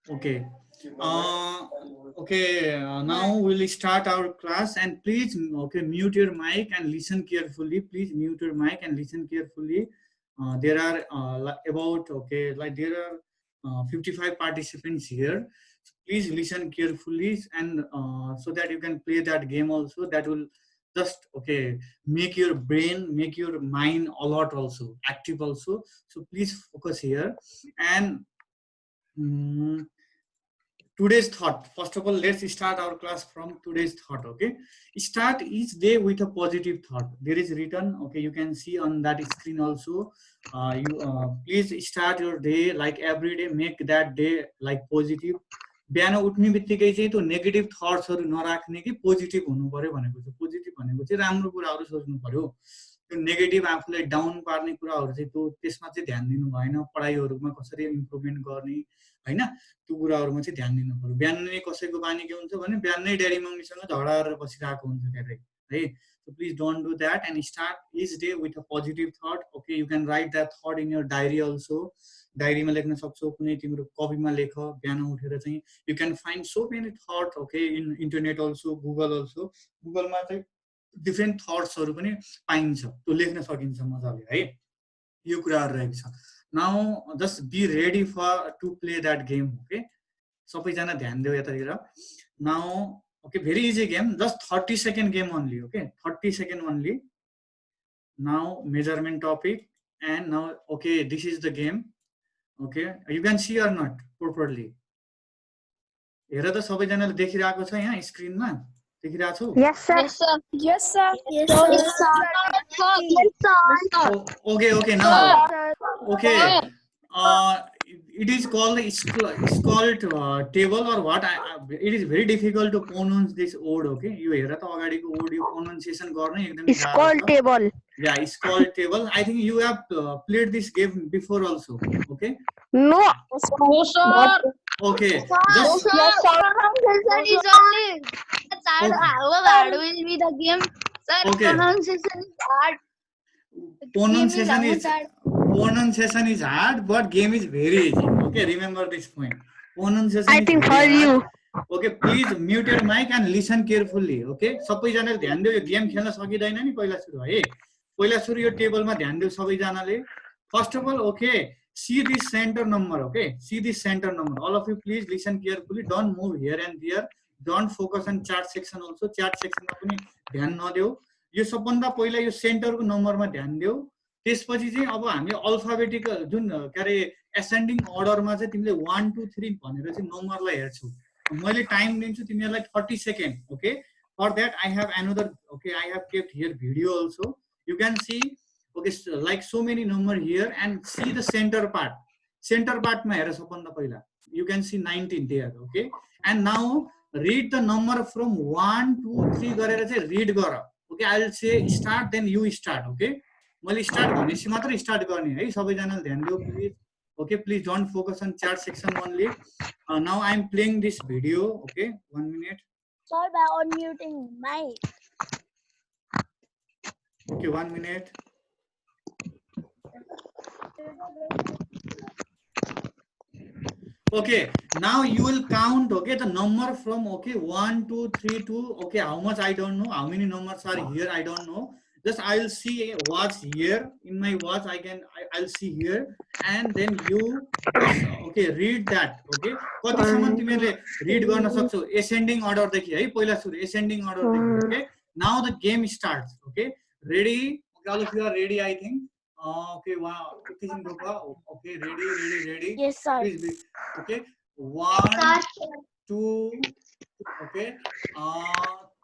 Okay. Uh, okay. Now we'll start our class, and please, okay, mute your mic and listen carefully. Please mute your mic and listen carefully. There are about okay, like there are 55 participants here. So please listen carefully, and so that you can play that game also. That will just okay make your brain, make your mind alert also, active also. So please focus here and. mm, Today's thought. First of all, let's start our class from today's thought. Okay, start each day with a positive thought. There is written, okay, you can see on that screen also. You please start your day like every day, make that day like positive. बिहान उठ्ने बित्तिकै चाहिँ त्यो negative थट्सहरू नराख्ने कि positive हुनु पर्यो भनेको छ। Positive भनेको चाहिँ राम्रो कुराहरू सोच्नु पर्यो। त्यो नेगेटिभ आफूलाई डाउन पार्ने कुराहरू चाहिँ त्यो त्यसमा चाहिँ ध्यान दिनु भएन। पढाइहरूमा कसरी इम्प्रुभमेन्ट गर्ने हैन, त्यो कुराहरूमा चाहिँ ध्यान दिनु पर्यो। बिहान नै कसैको बानी के हुन्छ भने बिहान नै ड्याडी मम्मीसँग झगडा गरेर बसिरहेको हुन्छ क्यारे है। So please don't do that and start each day with a positive thought. Okay, you can write that thought in your diary also. डायरीमा लेख्न सक्छौ, कुनै तिम्रो कपीमा लेख। बिहान उठेर चाहिँ you can find so many thought, okay, in internet also, Google also. गुगलमा चाहिँ different थट्सहरू पनि पाइन्छ, त्यो लेख्न सकिन्छ मजाले है। यो कुराहरू रहेको छ। Now just be ready for to play that game. Okay, सबैजना ध्यान देऊ यतातिर। Now okay, very easy game, just 30 second game only. Okay, 30 second only. Now measurement topic and now okay, this is the game. Okay, you can see or not properly? हेर त सबैजनाले देखिरहेको छ यहाँ स्क्रिनमा, देखिरहेको छु? Yes, sir. Yes, sir. Yes, sir. Yes, sir. Yes, sir. Yes, sir. Okay, okay, now okay. It is called table or what? It is very difficult to pronounce this word. Okay, you hear the अगाडिको word you pronunciation गर्ने एकदम It's called table. Yeah, it's called table. I think you have played this game before also. Okay. No. No, sir. Okay. Yes, Just sir. Pronunciation is only. Sir, how hard will be the game? Sir, Okay. pronunciation is hard. pronunciation is hard, but game is very easy. Okay, remember this point. Pronunciation I is think very for hard. you. Okay, please mute your mic and listen carefully. Okay, सबैजनाले ध्यान दियो, यो game खेल्न सकिदैन नि पहिला सुरु है। पहिला सुरु यो टेबलमा ध्यान दियो सबैजनाले। First of all, okay, see this center number. Okay, see this center number. All of you please listen carefully. Don't move here and there. Don't focus on chat section also. Chat section मा पनि ध्यान नदेऊ। यो सबभन्दा पहिला यो सेन्टरको नम्बरमा ध्यान देऊ। त्यसपछि चाहिँ अब हामी अल्फाबेटिकल जुन के अरे एसेन्डिङ अर्डरमा चाहिँ तिमीले 1 2 3 भनेर चाहिँ नम्बरलाई हेर्छौ। मैले टाइम दिन्छु तिमीलाई 30 second. Okay, for that I have another, okay, I have kept here video also. You can see, okay, like so many number here and see the centre part. Centre पार्टमा हेर सबभन्दा पहिला। You can see 19 there. Okay, and now read the number from 1 2 3 गरेर चाहिँ read गर। Okay, I will say start then you start. Okay, मैले start भनेपछि मात्र स्टार्ट गर्ने है, सबैजनाले ध्यान दिऊ please. Okay, please don't focus on chat section only. Now I am playing this video. Okay, 1 minute. Sorry by unmuting mic. Okay, 1 minute. Okay, now you will count, okay, the number from, okay, 1 2 3 2. Okay, how much I don't know, how many numbers are here I don't know. Just I will see watch here in my watch. I'll see here and then you okay read that. Okay, कतिसम्म तिमीले read गर्न सक्छौ ascending order देखि है, पहिला सुरु ascending order देखि। Okay, now the game starts. Okay, ready? Okay, all of you are ready, I think. Okay, wow, okay, ready. Yes, sir. Please be, okay, 1 2, okay,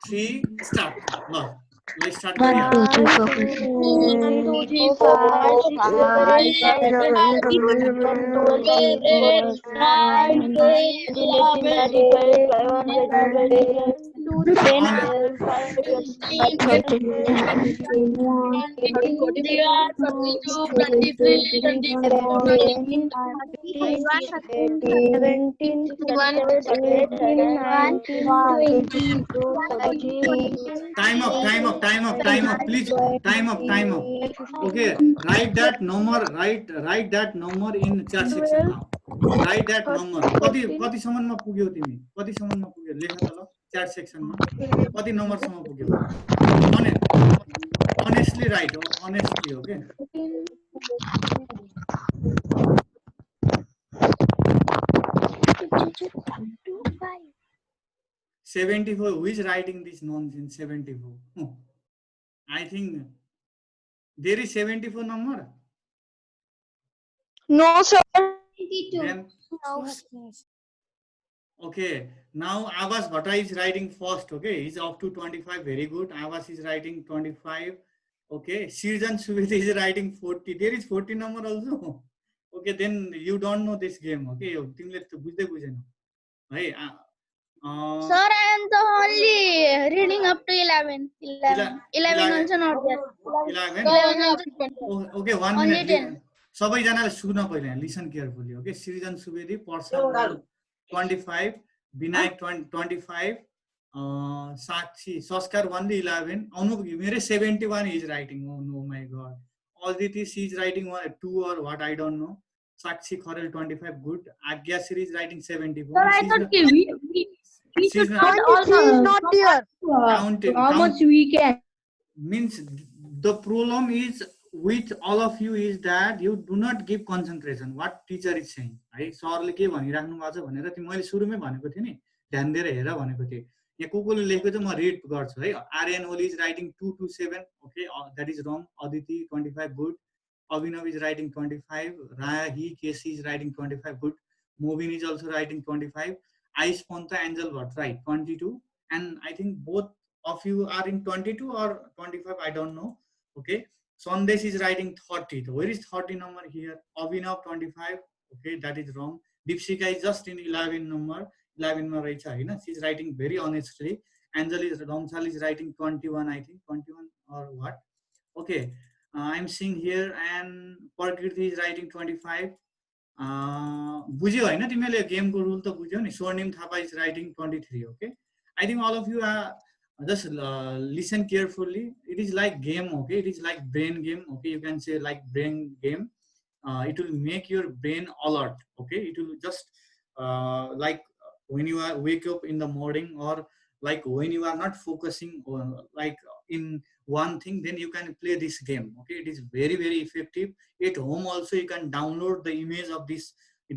3, start. Now let's start. 1 2 3 Time up, please. Time up. Okay, write that number in chat section now. Right that number कति सम्ममा पुग्यौ तिमी कति सम्ममा पुग्यौ लेख त ल chat सेक्सनमा कति नम्बरसम्म पुग्यौ honestly right हो honestly okay 74 who is writing this nonsense 74 I think there is 74 number No, sir. then okay now Abbas Bhatta is writing first okay he's up to 25 very good Abbas is writing 25 okay Sirjan Subedi is writing 40 there is 40 number also okay then you don't know this game okay तिमीले त बुझ्दै बुझेन है Sir, I am the only reading up to 11. 11 also not there. 11 11 okay 1 Only minute 10. सबैजनाले सुन्न पहिले listen carefully okay सृजन Subedi person 25 Vinayak 25 साक्षी संस्कार 1 11 अनु मेरे 71 is writing oh no my god Aditi she is writing 2 or what I don't know Sakshi Khorel 25 good Agya Sri is writing 74 Sir, I thought we should count all She is not there. how much we can. means the problem is with all of you is that you do not give concentration what teacher is saying है सरले के भनिराख्नु भएको छ भनेर तिमी मैले सुरुमै भनेको थिएँ नि ध्यान दिएर हेर भनेको थिएँ यहाँ कोले लेखेको चाहिँ म रिड गर्छु है Aryan Oli is writing 227 okay that is wrong Aditi 25 good Abhinav is writing 25 Rahi Casey is writing 25 good Movin is also writing 25 Ais Ponta Angel what right 22 and I think both of you are in 22 or 25 I don't know okay Sandesh is writing 30 where is 30 number here Abhinav 25 okay that is wrong Deepshika is just in 11 number 11 ma rahicha haina she is writing very honestly Angel is Ramsal is writing 21 I think 21 or what okay I'm seeing here and Parkirti is writing 25 बुझ्यौ हैन तिमीले गेमको rule त बुझ्यौ नि स्वर्णिम Thapa is writing 23 okay I think all of you are just listen carefully it is like game okay it is like brain game okay you can say like brain game it will make your brain alert okay it will just like when you are wake up in the morning or like when you are not focusing on like in one thing then you can play this game okay it is very very effective at home also you can download the image of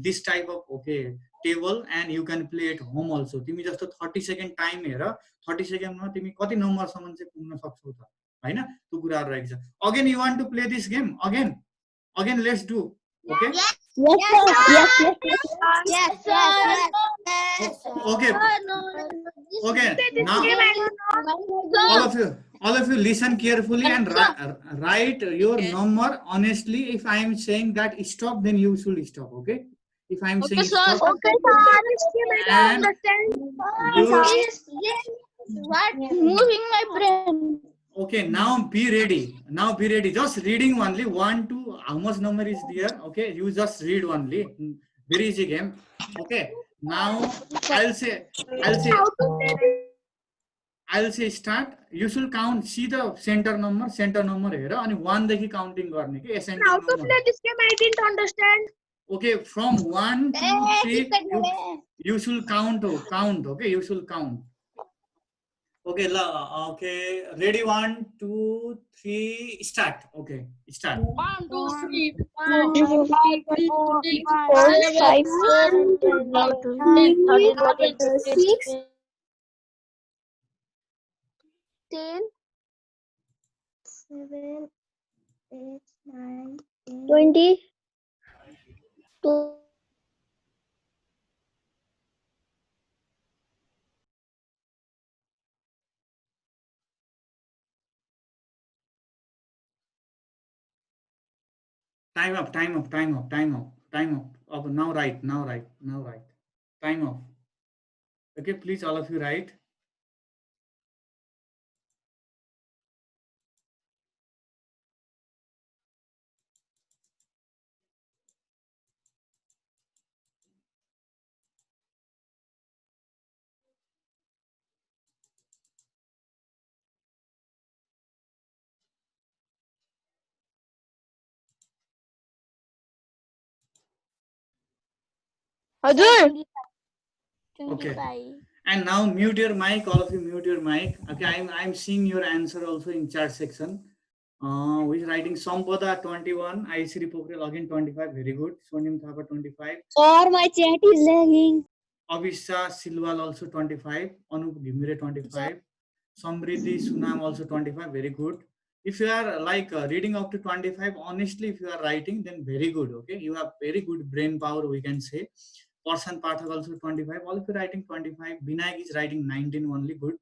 this type of okay table and you can play at home also तिमी जस्तो 30 second time हेर 30 सेकेन्डमा तिमी कति नम्बरसम्म चाहिँ पुग्न सक्छौ त हैन त्यो कुराहरु रहेको छ again you want to play this game again let's do okay Yes, sir. okay okay now all of you listen carefully and write your number honestly if I am saying that stop then you should stop okay if I am saying stop Okay, sir. and you Yes. What? Moving my brain. okay now be ready just reading only 1 2 how much number is there okay you just read only very easy game okay now I'll say start you should count see the center number हेर अनि 1 देखि counting गर्ने के ascending How to number play this game? I didn't understand. okay from 1 to 3 you should count okay you should count okay okay ready 1 2 3 start okay start 1, 2, 3, 1, 2, 3, 4, 5, 6, 10, 7, 8, 9, 20, 2. time up okay, now write time off okay please all of you write Hazur. Okay. 25. And now mute your mic, all of you mute your mic. Okay, I'm seeing your answer also in chat section. Who is writing Sampada 21, Aishri Pokhrel again 25, very good. Sonim Thapa 25. Sir, my chat is lagging. Abhisha Silwal also 25, Anup Gimire 25, Samriddhi Sunam also 25, very good. If you are like reading up to 25, honestly, if you are writing, then very good. Okay, you have very good brain power, we can say. Person Pathak also 25, all of you writing 25. Binayak is writing 19 only, good.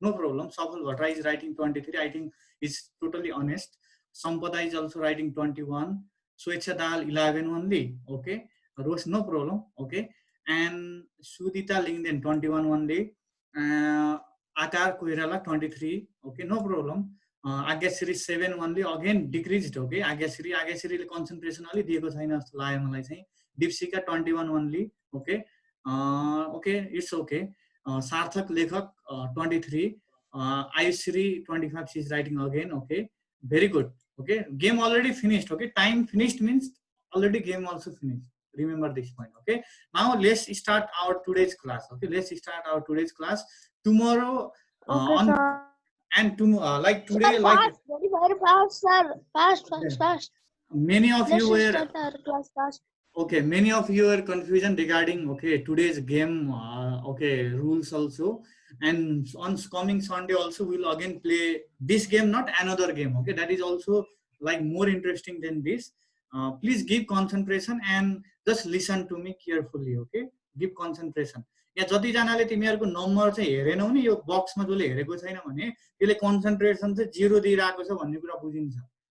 No problem. Safal Bhatra is writing 23, I think is totally honest. Sampada is also writing 21. Swechha Dal 11 only, okay. Rose, no problem, okay. And Sudita Lingden 21 only. Akar Koirala 23, okay, no problem. Agasiri 7 only, again decreased, okay. Agasiri concentration only दिएको छैन जस्तो लाग्यो मलाई चाहिँ. Dipsika 21 only, okay. Okay, it's okay. Sarthak Lekhak 23. Ayushri 25, she's writing again, okay. Very good, okay. Game already finished, okay. Time finished means already game also finished. Remember this point, okay. Now let's start our today's class, okay. Let's start our today's class. Tomorrow, Okay, sir. and tomorrow, like today, Sir, like fast, very fast, sir. Fast. many of Let's you were. start our class fast. Okay, many of you are confusion regarding okay today's game okay rules also, and on coming Sunday also we'll again play this game, not another game, okay, that is also like more interesting than this. Please give concentration and just listen to me carefully, okay, give concentration. यहाँ जतिजनाले तिमीहरूको number चाहिँ हेरेनौ नि यो बक्समा जसले हेरेको छैन भने त्यसले कन्सन्ट्रेसन चाहिँ 0 दिइरहेको छ भन्ने कुरा बुझिन्छ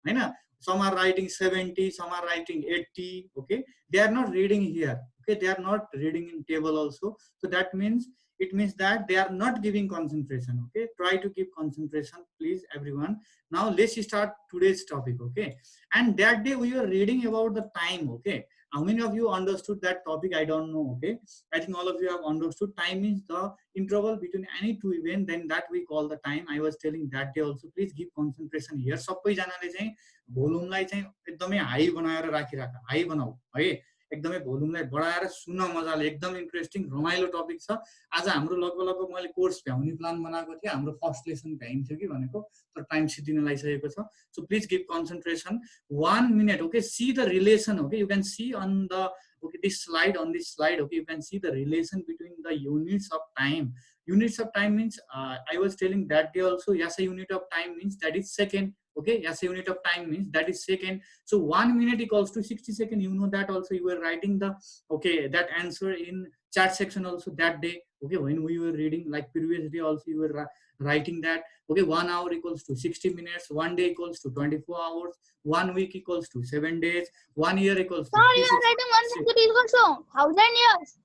हैन. Some are writing 70, some are writing 80, okay. They are not reading here, okay. They are not reading in table also. So that means, it means that they are not giving concentration, okay. Try to give concentration, please, everyone. Now let's start today's topic, okay. And that day we were reading about the time, okay. How many of you understood that topic? I don't know, okay. I think all of you have understood. Time means the interval between any two events, then that we call the time. I was telling that day also. Please give concentration here. सबैजनाले चाहिँ भोल्युमलाई चाहिँ एकदमै high बनाएर राखिराख, high बनाऊ है, एकदमै भोल्युमलाई बढाएर सुन्न मजाले, एकदम इन्ट्रेस्टिङ रमाइलो टपिक छ. आज हाम्रो लगभग मैले कोर्स भ्याउने प्लान बनाएको थिएँ, हाम्रो फर्स्ट लेसन भ्याइन्थ्यो कि भनेको, तर टाइम सिद्धिन लागिसकेको छ. So please give concentration 1 minute, okay. See the relation, okay. You can see on the okay this slide, on this slide, okay, you can see the relation between the units of time. Units of time means I was telling that day also, yes, a unit of time means that is second, okay. Yes, a unit of time means that is second. So 1 minute equals to 60 seconds. You know that also. You were writing the okay that answer in chat section also that day, okay. When we were reading like previous day also, you were writing that, okay. 1 hour equals to 60 minutes, 1 day equals to 24 hours, 1 week equals to 7 days, 1 year equals to Sir, you are writing 1 century equals to 1,000 years.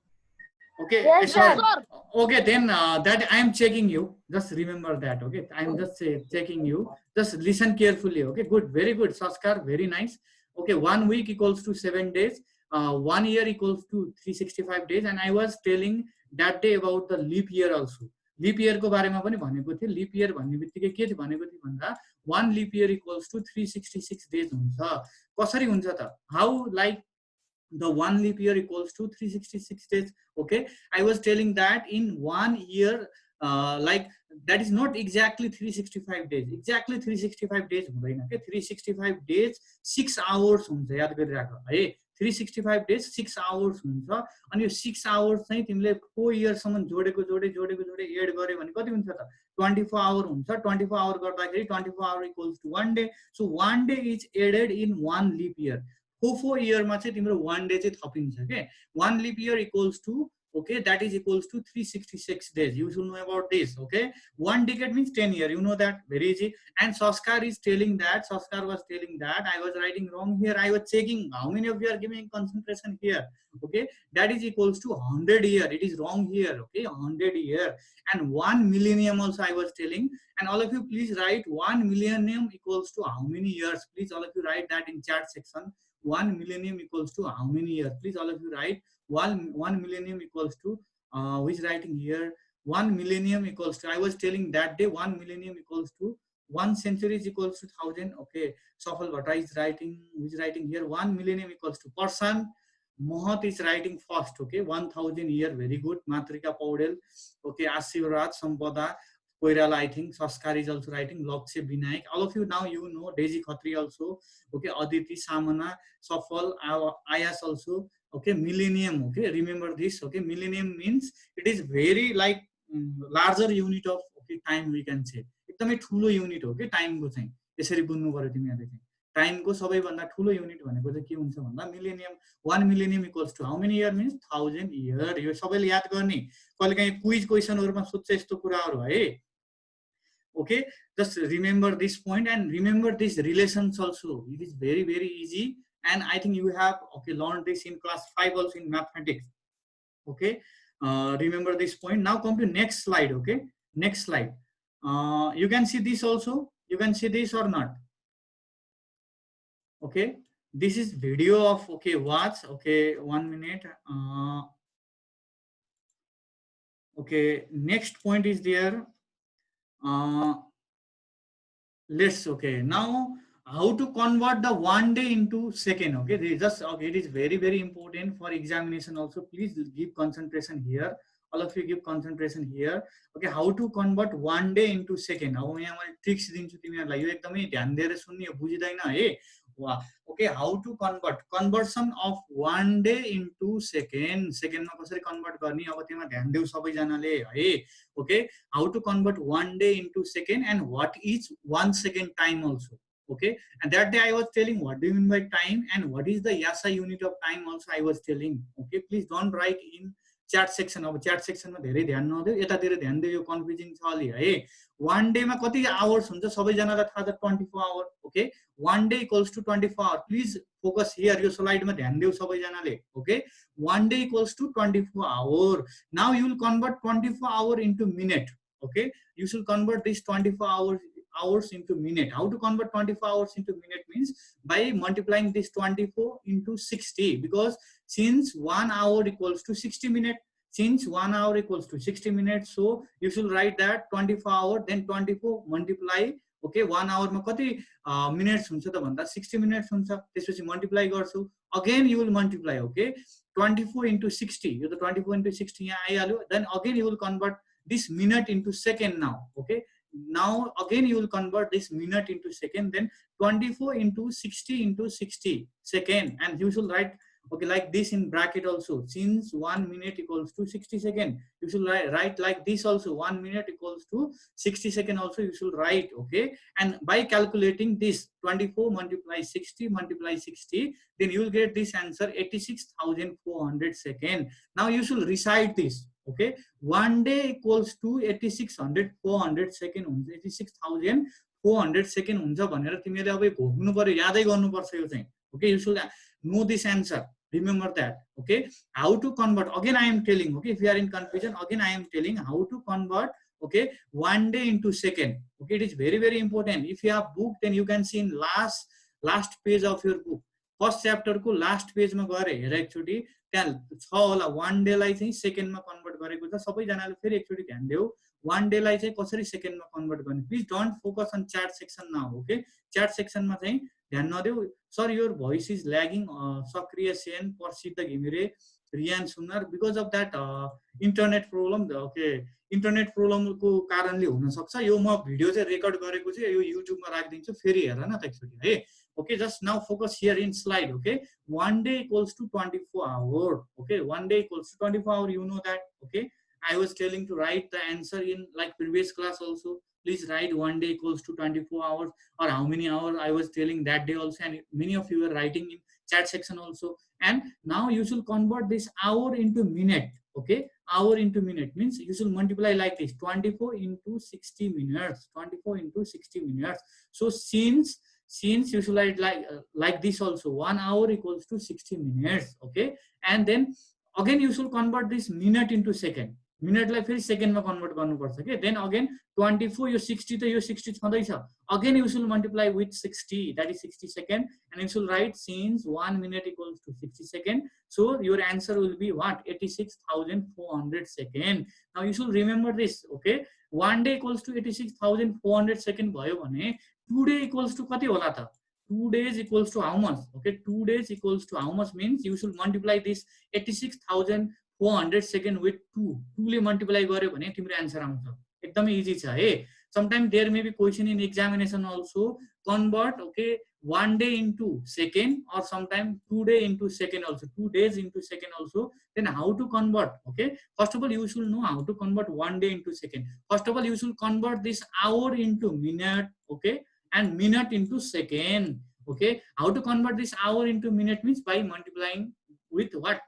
okay. Yes, sure. sir. Okay, then that I am checking you. Just remember that, okay. I am just checking you. Just listen carefully, okay. Good, very good, Saskar, very nice. Okay, 1 week equals to 7 days. 1 year equals to 365 days. And I was telling that day about the leap year also. Leap year को बारेमा पनि भनेको थिए. Leap year भन्ने बित्तिकै के भनेको थिए भन्दा 1 leap year equals to 366 days हुन्छ. कसरी हुन्छ त? How like the 1 leap year equals to 366 days, okay. I was telling that in 1 year like that is not exactly 365 days, exactly 365 days हुँदैन के. 365 days 6 hours हुन्छ, याद गरिराख है. 365 days 6 hours हुन्छ. अनि यो 6 hours चाहिँ तिमीले 4 years सम्म जोडेको एड गर्यो भने कति हुन्छ त? 24 hour हुन्छ. 24 hour गर्दाखेरि 24 hour equals to 1 day. So 1 day is added in 1 leap year. 4 year मा चाहिँ तिम्रो 1 day चाहिँ थपिन्छ के. 1 leap year equals to okay, that is equals to 366 days. You should know about this, okay. 1 decade means 10 years, you know that, very easy. And Saskar is telling that, Saskar was telling that I was writing wrong here. I was checking how many of you are giving concentration here, okay. That is equals to 100 year. It is wrong here, okay, 100 year. And 1 millennium also I was telling. And all of you please write 1 millennium equals to how many years. Please all of you write that in chat section. 1 millennium equals to how many years. Please all of you write 1 millennium equals to who is writing here 1 millennium equals to, I was telling that day 1 millennium equals to 1 century is equals to 1000, okay. Safal Bhatta is writing, who is writing here 1 millennium equals to person. Mohat is writing first, okay, 1000 year, very good. Matrika Paudel, okay, Ashivraj, Sampada, Koirala, I think, Saskar is also writing, Lokshe Binayak. All of you now you know, Daisy Khatri also, okay, Aditi, Samana, Safal, Ayas also, okay, millennium, okay, remember this, okay, millennium means it is very like larger unit of okay time we can say. एकदमै ठुलो unit हो के टाइमको चाहिँ, यसरी बुझ्नु पर्यो तिमीहरूले चाहिँ। टाइमको सबैभन्दा ठुलो युनिट भनेको चाहिँ के हुन्छ भन्दा millennium, 1 millennium equals to how many year means 1000 year. यो सबैले याद गर्ने, कहिलेकाहीँ क्विज क्वेसनहरुमा सोध्छ यस्तो कुराहरु है। Okay, just remember this point and remember these relations also. It is very easy, and I think you have okay learned this in class 5 also in mathematics. Okay, remember this point. Now come to next slide. Okay, next slide. You can see this also. You can see this or not? Okay, this is video of okay watch. Okay, 1 minute. Okay, next point is there. Let's okay now how to convert the 1 day into second. Okay, this is just okay, it is very important for examination also. Please give concentration here, all of you give concentration here. Okay, how to convert 1 day into second. अब यहाँ मैले tricks दिन्छु तिमीहरुलाई, यो एकदमै ध्यान दिएर सुन्नु, यो बुझिदैन है। Okay, how to convert conversion of 1 day into second. Second मा कसरी कन्भर्ट गर्ने अब त्यसमा ध्यान देऊ सबैजनाले है। Okay, how to convert 1 day into second and what is 1 second time also. Okay, and that day I was telling what do you mean by time and what is the YASA unit of time also I was telling. Okay, please don't write in chat section. अब chat section मा धेरै ध्यान नदेऊ, यतातिर ध्यान देऊ, यो confusing छ अलि है। 1 day मा कति आवर्स हुन्छ सबैजनालाई थाहा छ, 24 hour. Okay, 1 day equals to 24 hour. Please focus here, यो स्लाइडमा ध्यान देऊ सबैजनाले। Okay, 1 day equals to 24 hour. Now you will convert 24 hour into minute. Okay, you should convert this 24 hours into minute. How to convert 24 hours into minute means by multiplying this 24 into 60, because since 1 hour equals to 60 minutes, since 1 hour equals to 60 minutes, so you should write that 24 hour, then 24 multiply. Okay, 1 hour मा कति minutes हुन्छ त भन्दा 60 minutes हुन्छ, त्यसपछि multiply गर्छु, again you will multiply. Okay, 24 into 60, यो त 24 into 60 यहाँ आइहाल्यो, then again you will convert this minute into second now. Okay, now again you will convert this minute into second, then 24 into 60 second, and you should write okay like this in bracket also. Since 1 minute equals to 60 second, you should write like this also, 1 minute equals to 60 second also you should write. Okay, and by calculating this 24 multiply 60, then you will get this answer 86,400 second. Now you should recite this. Okay, 1 day equals to 86,400 second हुन्छ, 86,400 second हुन्छ भनेर तिमीले अब घोक्नु पर्यो, यादै गर्नुपर्छ यो चाहिँ। Okay, you should know this answer, remember that. Okay, how to convert, again I am telling. Okay, if you are in confusion, again I am telling how to convert okay 1 day into second. Okay, it is very important. If you have book, then you can see in last page of your book, first chapter को last page में गएर हेर एकचोटी, त्यहाँ छ होला 1 day लाई चाहिँ second मा convert गरेको छ। सबैजनाले फेरि एकचोटी ध्यान देऊ, 1 डे लाई चाहिँ कसरी सेकेन्ड मा कन्भर्ट गर्ने। Please don't focus on chat section now. Okay, chat section मा चाहिँ ध्यान नदेऊ। Sir your voice is lagging, Sakriya Sen, Prasiddha Ghimire, Riyan Sunar, because of that internet problem. Okay, internet problem को कारणले हुन सक्छ। यो म भिडियो चाहिँ रेकर्ड गरेको चाहिँ यो युट्युबमा राखिदिन्छु, फेरि हेर न त एकचोटी है। Okay, just now focus here in slide. Okay, 1 day equals to 24 hour. Okay, 1 day equals to 24 hour, you know that. Okay, I was telling to write the answer in like previous class also. Please write 1 day equals to 24 hours, or how many hours I was telling that day also, and many of you are writing in chat section also. And now you should convert this hour into minute. Okay, hour into minute means you should multiply like this, 24 into 60 minutes, 24 into 60 minutes. So since you should write like this also, 1 hour equals to 60 minutes. Okay, and then again you should convert this minute into second. Minute like फेरि second मा convert गर्नु पर्छ के। Then again 24 यो 60 त यो 60 छँदैछ, again you should multiply with 60, that is 60 second, and you should write since 1 minute equals to 60 second, so your answer will be what, 86,400 second. Now you should remember this. Okay, 1 day equals to 86,400 second भयो भने 2 day equals to कति होला त, 2 days equals to how much? Okay, 2 days equals to how much means you should multiply this 86,400 second with 2. 2 ले multiply गर्यो भने तिम्रो answer आउँछ. एकदमै इजी छ है. Sometimes there may be question in examination also, convert, okay, 1 day into second, or sometime 2 day into second also, 2 days into second also. Then how to convert? Okay, first of all you should know how to convert 1 day into second. First of all you should convert this hour into minute, okay, and minute into second. Okay, how to convert this hour into minute means by multiplying with what?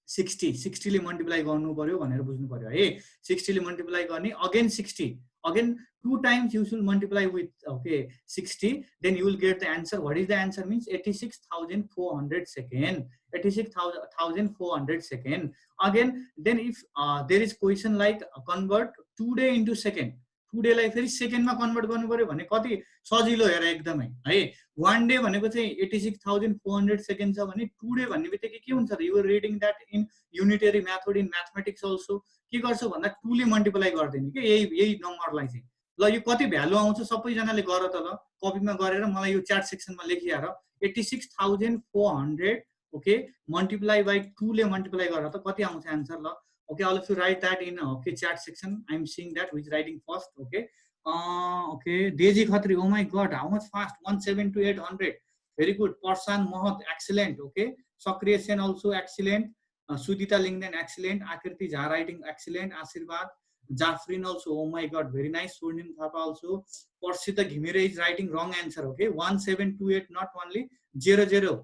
60. 60 ले multiply गर्नु पर्यो भनेर बुझ्नु पर्यो है. 60 ले multiply गर्ने, again 60, again 2 times you should multiply with, okay, 60, then you will get the answer. What is the answer means? 86,400 second. 86,400 second. Again, then if there is question like convert 2 day into second, 2 day लाई फेरि सेकेन्डमा convert गर्नु पर्यो भने कति सजिलो हेर एकदमै है. 1 day भनेको चाहिँ 86,400 सेकेन्ड छ भने 2 डे भन्ने बित्तिकै के हुन्छ त, you are reading that in unitary method in mathematics also. के गर्छ भन्दा 2 ले मल्टिप्लाई गर्दिने के यही नम्बरलाई चाहिँ. ल यो कति भ्यालु आउँछ सबैजनाले गर त, ल कपीमा गरेर मलाई यो च्याट सेक्सनमा लेखिएर 86,400, ओके, मल्टिप्लाई बाइ 2 ले मल्टिप्लाई गरेर त कति आउँछ आन्सर. ल okay, all of you write that in okay chat section. I'm seeing that who is writing first. Okay, okay, Deji Khatri, oh my god, how much fast? 17 to 800. Very good. Parsan Mohat, excellent. Okay, Sakriya Sen also excellent. Sudita Lingden, excellent. Akirti Jha writing excellent. Asirvad Jafrin also, oh my god, very nice. Surnim Thapa also. Parsita Ghimire is writing wrong answer. Okay, 1728, not only 0020.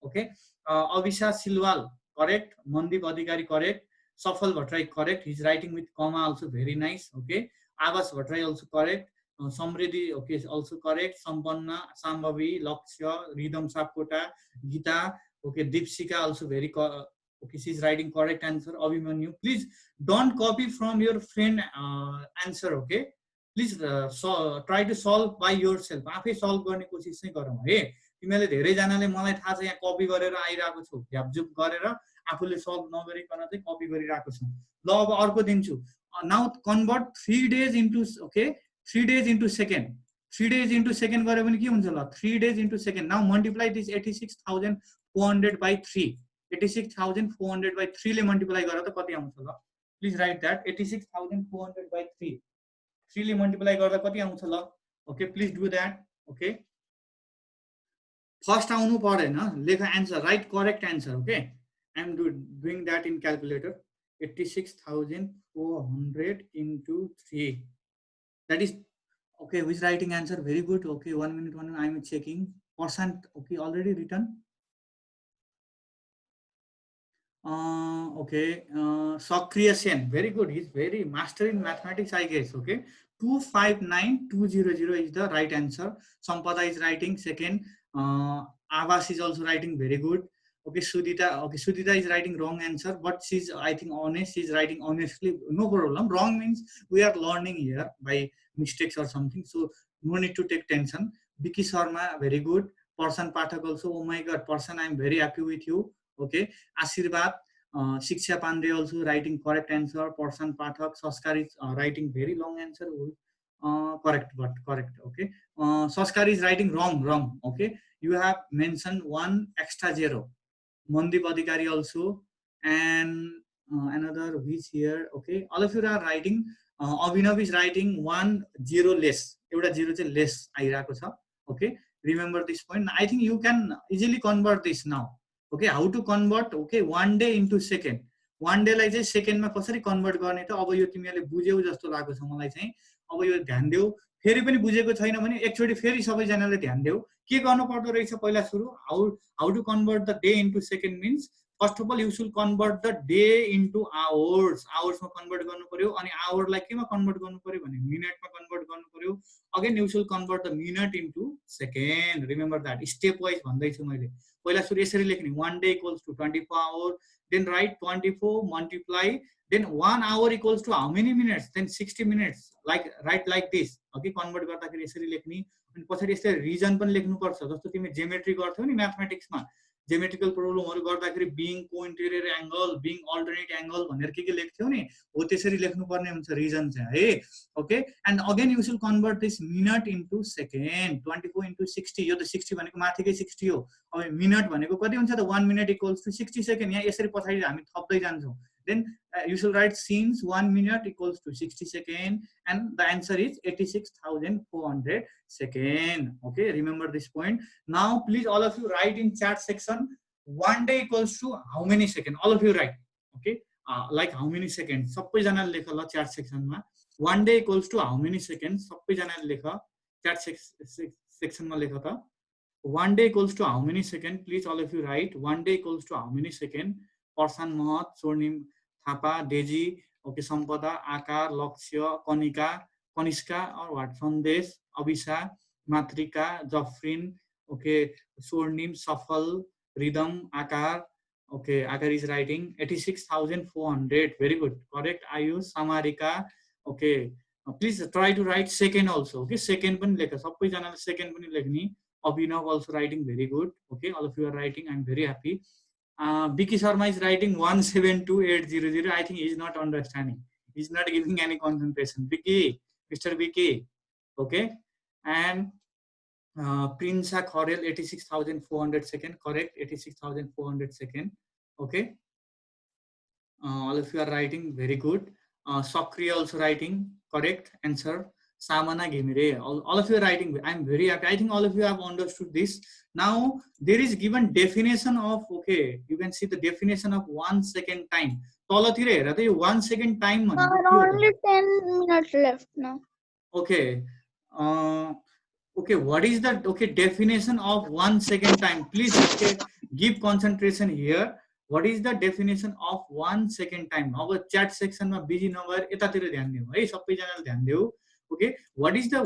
Okay, Avisha Silwal, correct. Mandip Adhikari, correct. Safal Bhattrai, correct. He's writing with comma also, very nice. Okay, Avas Bhattrai also correct. Samriddhi, okay, also correct. Sampanna, Sambhavi, Lakshya, Ridham Sapkota, Gita, okay, Deepsika also very okay, she's writing correct answer. Abhimanyu, please don't copy from your friend answer. Okay, please try to solve by yourself. आफै solve गर्ने कोसिस चाहिँ गरौँ है. तिमीले धेरै जनाले मलाई थाहा छ यहाँ कपी गरेर आइराको छौ, झ्यापझुप गरेर आफूले सल्भ नगरिकन चाहिँ कपी गरिराको छौ. ल अब अर्को दिन्छु. Now convert 3 days into, okay, 3 days into second. 3 days into second गरे पनि के हुन्छ ल, 3 days into second. Now multiply this 86,400 by 3. 86,400 by 3 ले multiply गरेर त कति आउँछ ल. Please write that 86,400 by 3. 3 ले multiply गर्दा कति आउँछ ल. Okay, please do that. Okay, first आउनु पर्दैन, लेख answer, write correct answer. Okay, I am doing that in calculator. 86,400 into 3, that is, okay, who is writing answer? Very good. Okay, 1 minute, I am checking percent. Okay, already written. Okay, Sakriya Sen, very good. He's very master in mathematics, I guess. Okay, 259,200 is the right answer. Sampada is writing second. Avas is also writing very good. Okay, Sudita. Okay, Sudita is writing wrong answer, but she's, I think, honest. She's writing honestly. No problem. Wrong means we are learning here by mistakes or something. So no need to take tension. Vicky Sharma, very good. Person Pathak also. Oh my God, person, I'm very happy with you. Okay, Asirvad, Shiksha Pandey also writing correct answer. Person Pathak, Saskar is writing very long answer. Correct, but correct. Okay, Saskar is writing wrong. Okay, you have mentioned 1 extra 0. Mandip Adhikari also, and another which here. Okay, all of you are writing. Abhinav is writing 1 0 less. Euta 0 चाहिँ less आइराको छ. Okay, remember this point. I think you can easily convert this now. Okay, how to convert? Okay, 1 day into second. 1 day लाई चाहिँ second मा कसरी convert गर्ने त अब यो तिमीले बुझ्यौ जस्तो लाग्यो छ मलाई चाहिँ. अब यो ध्यान देऊ. फेरि पनि बुझेको छैन भने एकचोटी फेरि सबैजनाले ध्यान देऊ. के गर्नु पर्दो रहेछ पहिला सुरु. How to convert the day into second means, first of all you should convert the day into hours. Hours मा convert गर्नु पर्यो अनि hour लाई केमा convert गर्नु पर्यो भने minute मा convert गर्नु पर्यो. Again you should convert the minute into second. Remember that. Step wise भन्दै छु मैले. पहिला सुरु यसरी लेख्ने. 1 day equals to 24 hours. Then write 24 multiply. Then 1 hour equals to how many minutes? Then 60 minutes. Like write like this. Okay, convert गर्दाखेरि यसरी लेख्ने. अनि पछि यसले रिजन पनि लेख्नु पर्छ. जस्तो तिमी ज्योमेट्री गर्थ्यौ नि म्याथमेटिक्समा. ज्योमेट्रिकल प्रोब्लमहरु गर्दाखेरि being cointerior angle being alternate angle भनेर के लेख्थ्यौ नि हो त्यसरी लेख्नु पर्ने हुन्छ रिजन चाहिँ है okay and again you should convert this minute into second 24 into 60 यो त 60 भनेको माथिकै 60 हो अब मिनट भनेको कति हुन्छ त 1 मिनट इक्वल्स टु 60 सेकेन्ड यहाँ यसरी पछाडी हामी थप्दै जान्छौं then you should write since 1 minute equals to 60 seconds and the answer is 86,400 seconds. Okay, remember this point. Now please all of you write in chat section 1 day equals to how many seconds. All of you write. Okay, like how many seconds. सबै जनाले लेख ल chat section मा 1 day equals to how many seconds. सबै जनाले लेख chat section मा लेख त 1 day equals to how many seconds. Please all of you write 1 day equals to how many seconds. Person महत स्वर्णिम थापा डेजी ओके सम्पदा आकार लक्ष्य कनिका कनिष्का और what Sandesh Abhisha Matrika Jafrin okay Swarnim Safal Ridam Aakar okay Aakar is writing 86,400 very good correct Ayush Samarika okay please try to write second also okay second पनि लेख सबै जनाले सेकेन्ड पनि लेख्ने Abhinav also writing very good okay all of you are writing I am very happy Vicky Sharma is writing 172800. I think he is not understanding. He is not giving any concentration. Vicky, Mr. Vicky, okay. And Prinsa Khorel 86,400 second. Correct, 86,400 second. Okay. All of you are writing very good. Sakriya also writing correct answer. Samana Gimire, all of you are writing. I am very happy. I think all of you have understood this. Now there is given definition of okay. You can see the definition of 1 second time. तलतिर हेर त यो 1 second time भनेको only 10 minutes left now. Okay. Okay. What is the definition of 1 second time? Please give concentration here. What is the definition of 1 second time? अब chat section मा busy नभएर यतातिर ध्यान दिऊ है सबैजनाले ध्यान दिऊ. Okay, what is the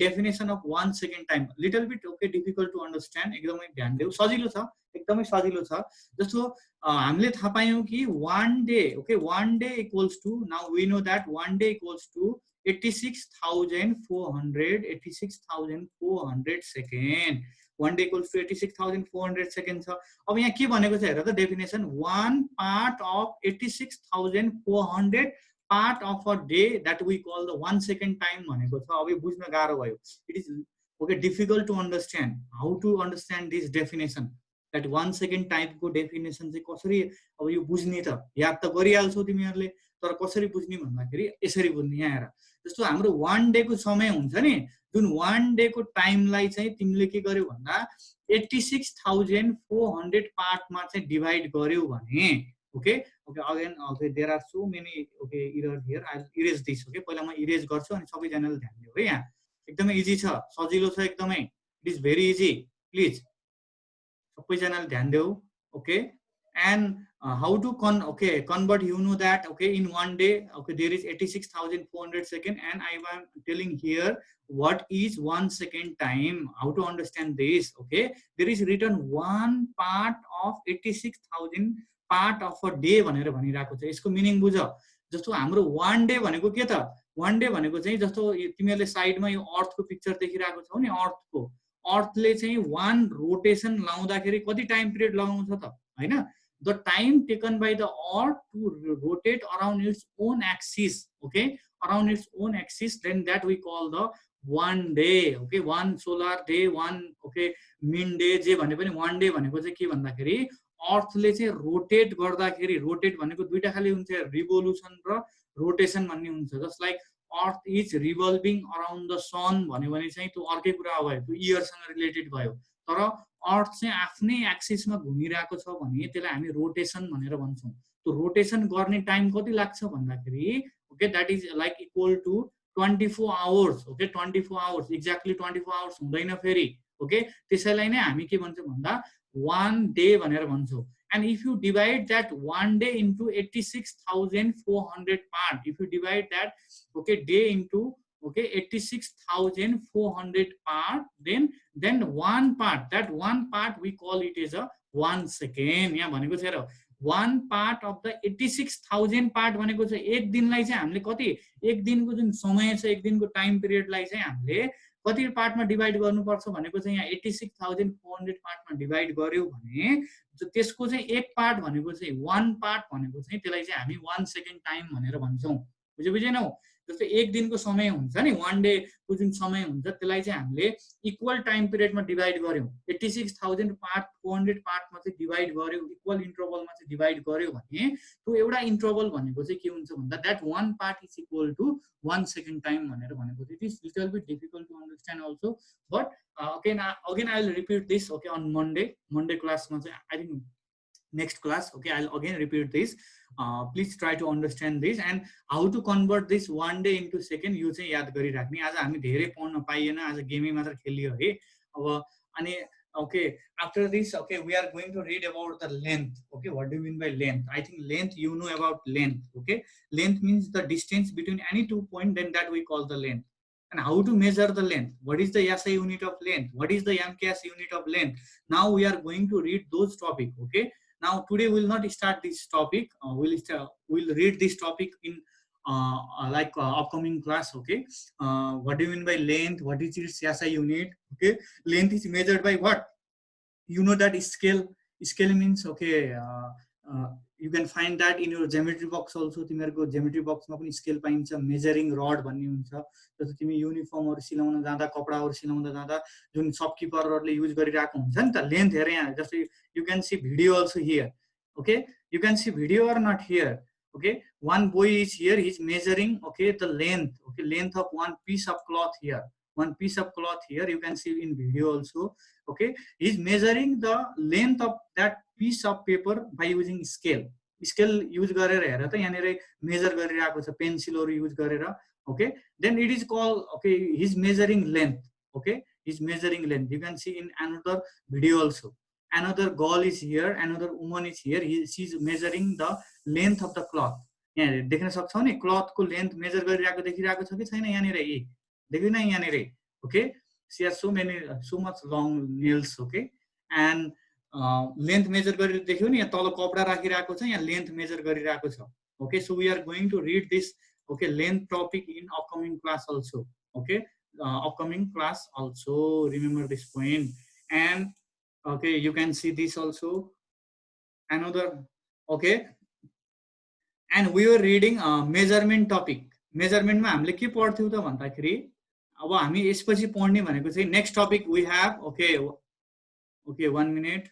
definition of 1 second time? Little bit difficult to understand. एकदमै ध्यान देऊ सजिलो छ एकदमै सजिलो छ जस्तो हामीले थाहा पायौं कि 1 day equals to now we know that 1 day equals to 86,400 second. 1 day equals to 86,400 seconds छ अब यहाँ के भनेको छ हेर त definition 1 part of 86,400 part of a day that we call the 1 second time भनेको छ अब यो बुझ्न गाह्रो भयो it is difficult to understand how to understand this definition that 1 second time को definition चाहिँ कसरी अब यो बुझ्ने त याद त गरिहाल्छौ तिमीहरुले तर कसरी बुझ्ने भन्दाखेरि यसरी बुझ्ने यहाँ हेर जस्तो हाम्रो 1 डे को समय हुन्छ नि जुन 1 डे को टाइमलाई चाहिँ तिमीले के गर्यौ भन्दा 86,400 पार्ट मा चाहिँ डिवाइड गर्यौ भने okay again there are so many errors here. I'll erase this. Okay, पहिला म erase गर्छु अनि सबै जनाले ध्यान दिऊ है यहाँ एकदमै इजी छ सजिलो छ एकदमै it is very easy please सबै जनाले ध्यान दिऊ okay and how to convert you know that in 1 day there is 86,400 second and I am telling here what is 1 second time how to understand this there is written 1 part of 86,000 part of a day भनेर भनिराको छ यसको meaning बुझ जस्तो हाम्रो 1 day भनेको के त 1 day भनेको चाहिँ जस्तो तिमीहरुले साइडमा यो अर्थ को पिक्चर देखिराको छौ नि अर्थले चाहिँ 1 रोटेसन लाउँदाखेरि कति टाइम पिरियड लगाउँछ त हैन the time taken by the earth to rotate around its own axis around its own axis then that we call the 1 day 1 solar day 1 mean day जे भने पनि 1 day भनेको चाहिँ के भन्दाखेरि अर्थले चाहिँ रोटेट गर्दाखेरि रोटेट भनेको दुईटा खाली हुन्छ रिभोल्युसन र रोटेसन भन्ने हुन्छ just like earth is revolving around the sun भन्यो भने चाहिँ त्यो अर्कै कुरा भयो त्यो इयर सँग रिलेटेड भयो तर अर्थ चाहिँ आफ्नै एक्सिसमा घुमिरहेको छ भने त्यसलाई हामी रोटेसन भनेर भन्छौं त्यो रोटेसन गर्ने टाइम कति लाग्छ भन्दाखेरि that is like equal to 24 hours 24 hours exactly 24 hours हुँदैन फेरि त्यसैलाई नै हामी के भन्छौं भन्दा 1 day भनेर भन्छौं and if you divide that 1 day into 86,400 part if you divide that day into 86,400 part then one part that one part we call it as a 1 second यहाँ भनेको छ र 1 part of the 86,000 part भनेको चाहिँ एक दिनलाई चाहिँ हामीले कति एक दिनको जुन समय छ एक दिनको टाइम पिरियडलाई चाहिँ हामीले कति पार्टमा डिभाइड गर्नुपर्छ भनेको चाहिँ यहाँ 86,400 पार्टमा डिभाइड गर्यो भने त्यसको चाहिँ एक पार्ट भनेको चाहिँ 1 पार्ट भनेको चाहिँ त्यसलाई चाहिँ हामी 1 सेकेन्ड टाइम भनेर भन्छौँ। बुझेनौ? जस्तै एक दिनको समय हुन्छ नि, 1 डे को जुन समय हुन्छ त्यसलाई चाहिँ हामीले इक्वल टाइम पिरियडमा डिभाइड गर्यौँ। 86,400 पार्टमा चाहिँ डिभाइड गर्यो, इक्वल इन्टरभलमा चाहिँ डिभाइड गर्यो भने त्यो एउटा इन्टरभल भनेको चाहिँ के हुन्छ भन्दा that 1 part is equal to 1 second time भनेर भनेको चाहिँ it is little bit difficult to understand also, but again I will repeat this okay on Monday क्लासमा चाहिँ I think next class, okay, I'll again repeat this. Please try to understand this and how to convert this 1 day into second. You चाहिँ याद गरिराख्ने। आज हामी धेरै पढ्न पाइएन, आज गेमै मात्र खेलियो है। अब अनि okay, after this, okay, we are going to read about the length. Okay, what do you mean by length? I think length, you know about length. Okay, length means the distance between any 2 points, then that we call the length. And how to measure the length? What is the SI unit of length? What is the MKS unit of length? Now we are going to read those topics. Okay. Now today we will not start this topic. We'll read this topic in upcoming class. Okay. What do you mean by length? What is its SI unit? Okay. Length is measured by what? You know that scale. Scale means okay. You can find that in your geometry box also. तिमीहरुको geometry box मा पनि scale पाइन्छ, measuring rod भन्ने हुन्छ। जस्तो तिमी युनिफर्महरु सिलाउन जाँदा, कपडाहरु सिलाउन जाँदा जुन शपकीपरहरुले use गरिरहेको हुन्छ नि त, लेन्थ हेरे यहाँ। जस्तै you can see video also here. Okay, you can see video or not here. Okay, one boy is here, he's measuring okay the length, okay, length of one piece of cloth here. One piece of cloth here, you can see in video also. Okay, he's measuring the length of that piece of paper by using scale. Scale use गरेर हेर त यहाँनेर major गरिरहेको छ, पेन्सिलहरु use गरेर। Okay, then it is called okay, he's measuring length. Okay, he's measuring length. You can see in another video also. Another girl is here, another woman is here. She's measuring the length of the cloth. यहाँ देख्न सक्छौ नि, cloth को length major गरिरहेको देखिरहेको छ कि छैन यहाँनेर? ए देखिन यहाँनेर। Okay, she has so much long nails. Okay, and length measure गरेर देख्यौ नि, यहाँ तल कपडा राखिरहेको छ, यहाँ length measure गरिरहेको छ। Okay, so we are going to read this okay length topic in upcoming class also. Okay, upcoming class also, remember this point. And okay, you can see this also, another okay, and we were reading measurement topic. Measurement मा हामीले के पढ्थ्यौ त भन्दाखेरि अब हामी यसपछि पढ्ने भनेको चाहिँ next topic we have okay 1 minute,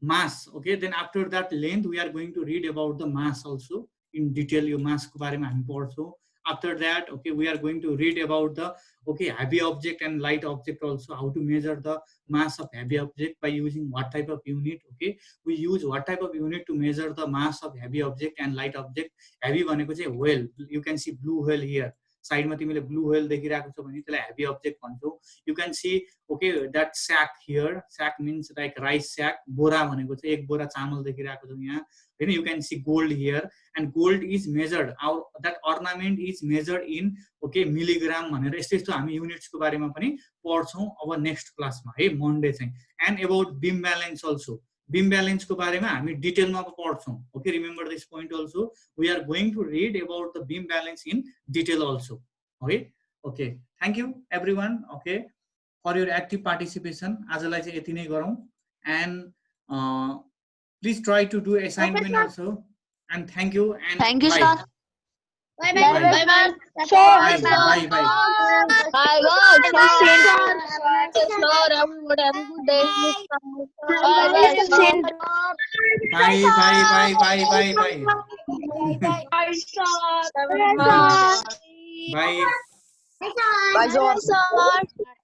mass. Okay, then after that length we are going to read about the mass also in detail. Yo mass को बारेमा हामी पढ्छौं। After that okay, we are going to read about the okay heavy object and light object also, how to measure the mass of heavy object by using what type of unit. Okay, we use what type of unit to measure the mass of heavy object and light object. Heavy भनेको चाहिँ whale, you can see blue whale here. Side मा तिमीले blue whale देखिरहेको छ भने त्यसलाई heavy object भन्छौ। You can see okay that sack here. Sack means like rice sack. बोरा भनेको चाहिँ एक बोरा चामल देखिरहेको छ यहाँ। Then you can see gold here, and gold is measured, that ornament is measured in okay milligram भनेर यस्तो यस्तो हामी युनिट्स को बारेमा पनि पढ्छौं अब नेक्स्ट क्लासमा है मंडे चाहिँ। And about beam balance also, beam balance को बारेमा हामी डिटेलमा पढ्छौं। Okay, remember this point also. We are going to read about the beam balance in detail also. Okay, okay, thank you everyone okay for your active participation. आजलाई चाहिँ यति नै गरौँ, and please try to do assignment also. And thank you and Thank you, bye. sir. Bye bye. Bye bye. Bye bye. Bye bye. Bye, God. Sir, have a good day. Bye bye bye bye bye bye. Bye. Bye, sir.